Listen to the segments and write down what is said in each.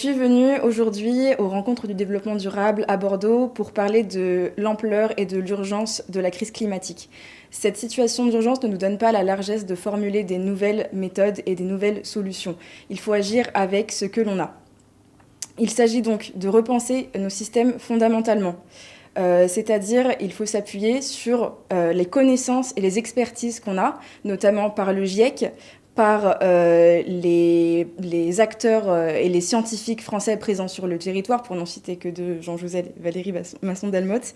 Je suis venue aujourd'hui aux Rencontres du développement durable à Bordeaux pour parler de l'ampleur et de l'urgence de la crise climatique. Cette situation d'urgence ne nous donne pas la largesse de formuler des nouvelles méthodes et des nouvelles solutions. Il faut agir avec ce que l'on a. Il s'agit donc de repenser nos systèmes fondamentalement. C'est-à-dire il faut s'appuyer sur les connaissances et les expertises qu'on a, notamment par le GIEC, par les acteurs et les scientifiques français présents sur le territoire, pour n'en citer que deux, Jean Jouzel et Valérie Masson-Delmotte,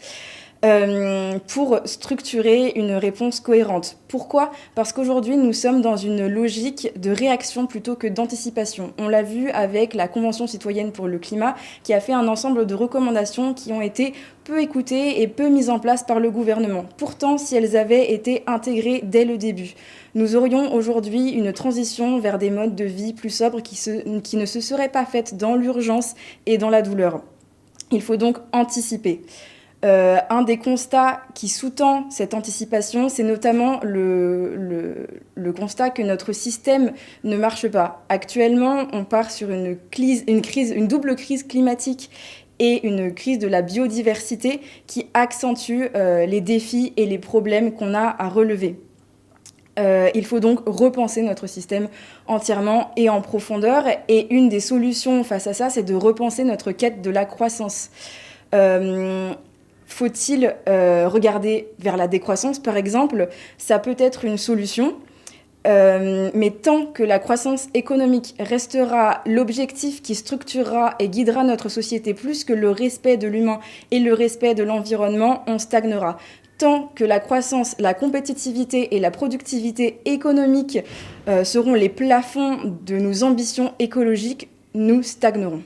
pour structurer une réponse cohérente. Pourquoi ? Parce qu'aujourd'hui, nous sommes dans une logique de réaction plutôt que d'anticipation. On l'a vu avec la Convention citoyenne pour le climat, qui a fait un ensemble de recommandations qui ont été peu écoutées et peu mises en place par le gouvernement. Pourtant, si elles avaient été intégrées dès le début, nous aurions aujourd'hui une transition vers des modes de vie plus sobres qui ne se seraient pas faites dans l'urgence et dans la douleur. Il faut donc anticiper. Un des constats qui sous-tend cette anticipation, c'est notamment le constat que notre système ne marche pas. Actuellement, on part sur une double crise climatique et une crise de la biodiversité qui accentue les défis et les problèmes qu'on a à relever. Il faut donc repenser notre système entièrement et en profondeur. Et une des solutions face à ça, c'est de repenser notre quête de la croissance. Faut-il regarder vers la décroissance, par exemple ? Ça peut être une solution, mais tant que la croissance économique restera l'objectif qui structurera et guidera notre société plus que le respect de l'humain et le respect de l'environnement, on stagnera. Tant que la croissance, la compétitivité et la productivité économique seront les plafonds de nos ambitions écologiques, nous stagnerons.